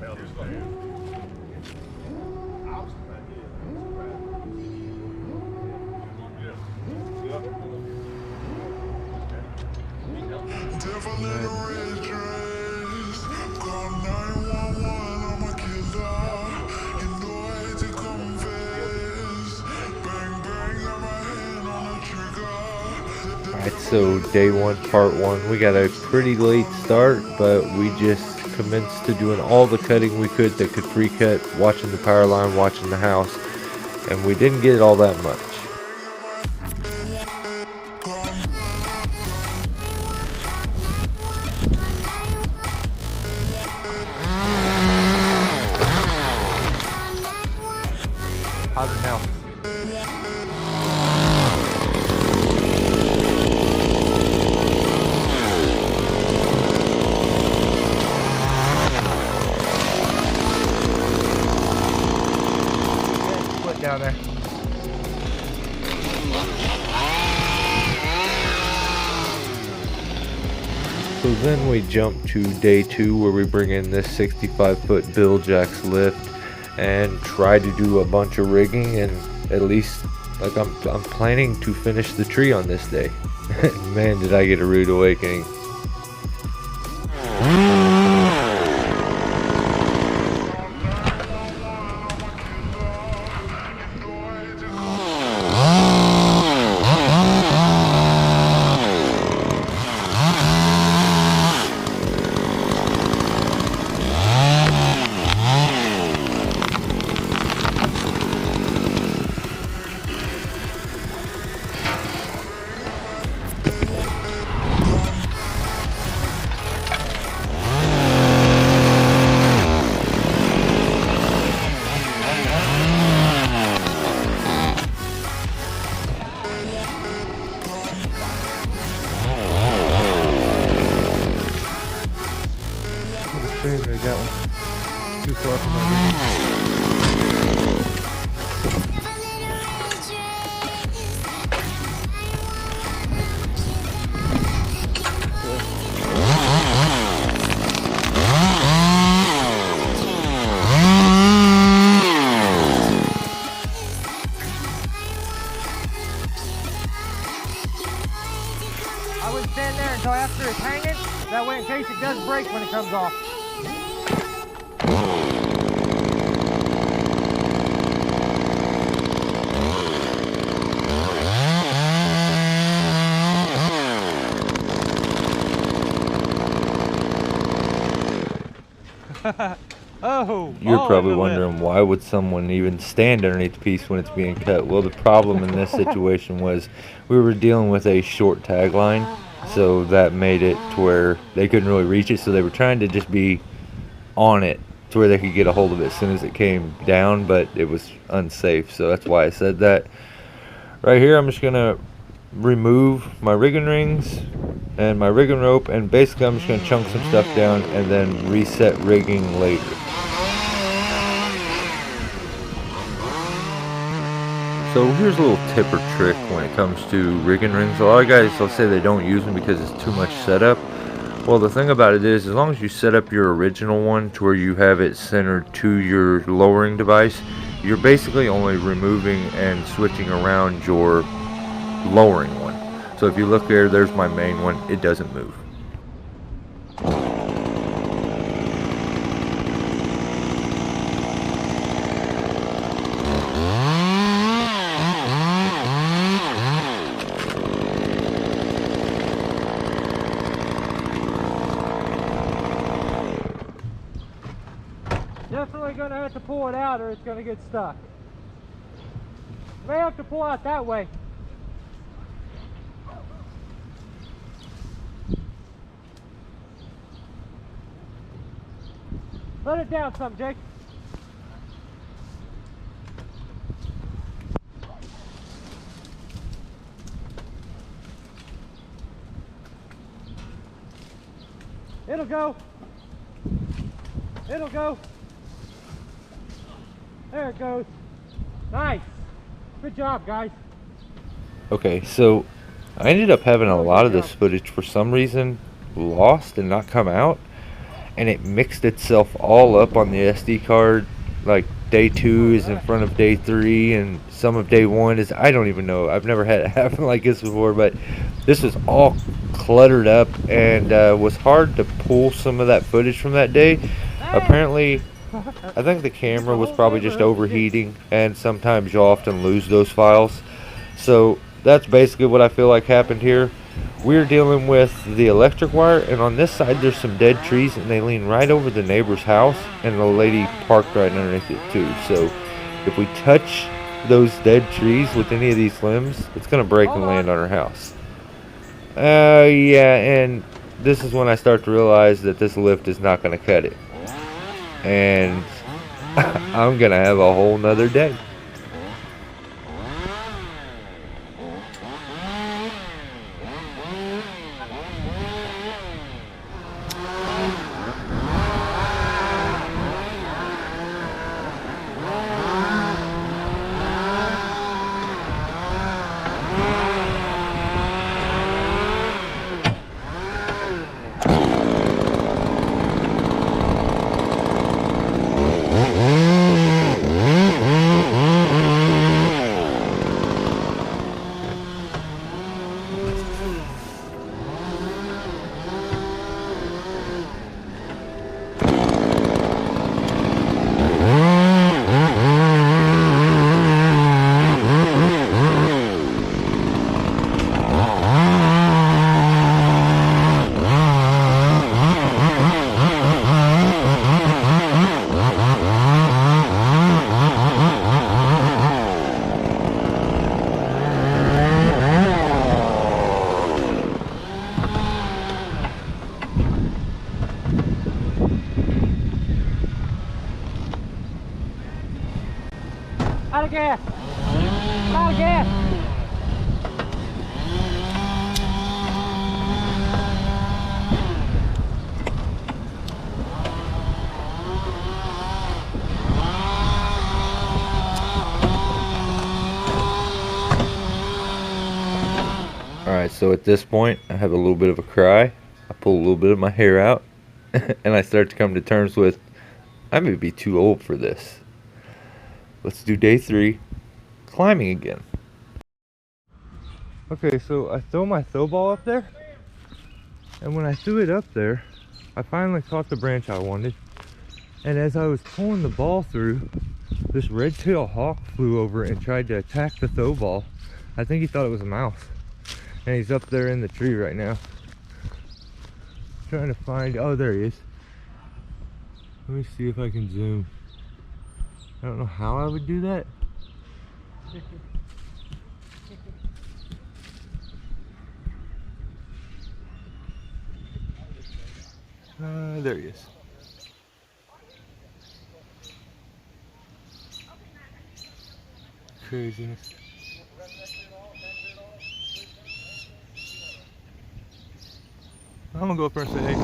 Alright, so day one, part one. We got a pretty late start, but we just commenced to doing all the cutting we could that could pre-cut, watching the power line, watching the house, and we didn't get all that much. How's it now? Put down there. So then we jump to day two, where we bring in this 65-foot Bill Jacks lift and try to do a bunch of rigging, and at least like I'm planning to finish the tree on this day. Man, did I get a rude awakening. There's that one. Too far from my I would stand there until after it's hanging. That way, in case it does break when it comes off. Oh, You're probably wondering, why would someone even stand underneath the piece when it's being cut? Well, the problem in this situation was we were dealing with a short tag line, so that made it to where they couldn't really reach it, so they were trying to just be on it to where they could get a hold of it as soon as it came down, but it was unsafe, so that's why I said that. Right here, I'm just gonna remove my rigging rings and my rigging rope, and basically I'm just gonna chunk some stuff down and then reset rigging later. So here's a little tip or trick when it comes to rigging rings. A lot of guys will say they don't use them because it's too much setup. Well, the thing about it is, as long as you set up your original one to where you have it centered to your lowering device, you're basically only removing and switching around your lowering one. So if you look there, there's my main one. It doesn't move. Definitely going to have to pull it out or it's going to get stuck. May have to pull out that way. Let it down some, Jake. It'll go. It'll go. There it goes. Nice. Good job, guys. Okay, so I ended up having a lot of this footage for some reason lost and not come out. and it mixed itself all up on the SD card. Like day 2 is in front of day 3, and some of day 1 is, I don't even know. I've never had it happen like this before, but this was all cluttered up, and was hard to pull some of that footage from that day. Apparently, I think the camera was probably just overheating, and sometimes you often lose those files. So that's basically what I feel like happened here. We're dealing with the electric wire, and on this side there's some dead trees, and they lean right over the neighbor's house, and the lady parked right underneath it too. So if we touch those dead trees with any of these limbs, it's gonna break and land on her house. Yeah, and this is when I start to realize that this lift is not gonna cut it, and I'm gonna have a whole nother day. Out of gas! Out of gas! Alright, so at this point I have a little bit of a cry. I pull a little bit of my hair out and I start to come to terms with, I may be too old for this. Let's do day 3, climbing again. Okay, so I throw my throw ball up there, and when I threw it up there, I finally caught the branch I wanted, and as I was pulling the ball through, this red-tailed hawk flew over and tried to attack the throw ball. I think he thought it was a mouse, and he's up there in the tree right now trying to find, oh, there he is. Let me see if I can zoom. I don't know how I would do that. There he is. Craziness. I'm gonna go up there and say hey.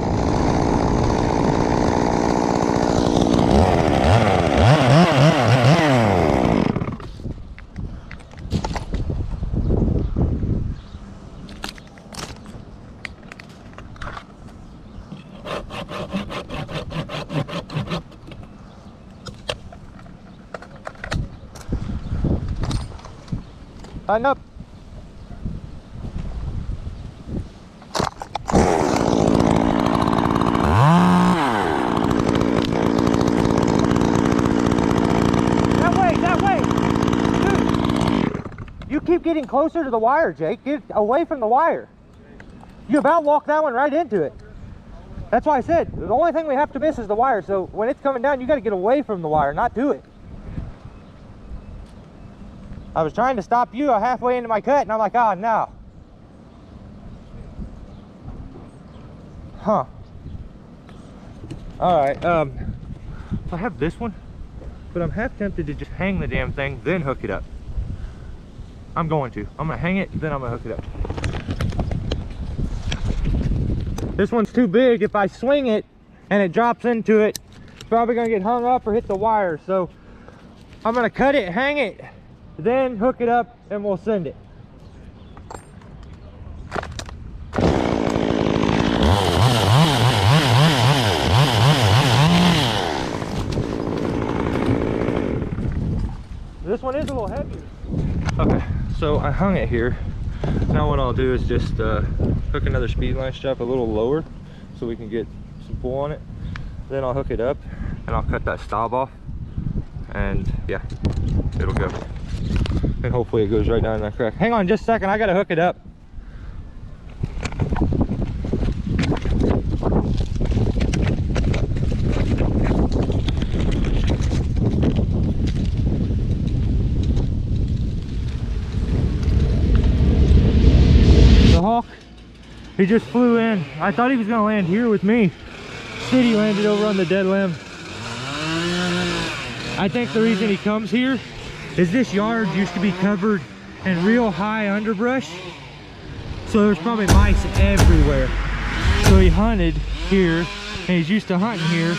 Line up. That way. Dude, you keep getting closer to the wire, Jake. Get away from the wire. You about walked that one right into it. That's why I said, the only thing we have to miss is the wire. So when it's coming down, you got to get away from the wire, not to it. I was trying to stop you halfway into my cut, and I'm like, oh, no. Huh. All right, I have this one, but I'm half tempted to just hang the damn thing, then hook it up. I'm going to hang it, then I'm gonna hook it up. This one's too big. If I swing it and it drops into it, it's probably gonna get hung up or hit the wire. So I'm gonna cut it, hang it, then hook it up, and we'll send it. one is a little heavier. Okay, so I hung it here. Now what I'll do is just hook another speed line strap a little lower so we can get some pull on it. Then I'll hook it up and I'll cut that stop off, and yeah, it'll go. And hopefully it goes right down in that crack. Hang on just a second, I gotta hook it up. The hawk, he just flew in. I thought he was gonna land here with me. Instead he landed over on the dead limb. I think the reason he comes here is this yard used to be covered in real high underbrush, so there's probably mice everywhere. So he hunted here, and he's used to hunting here,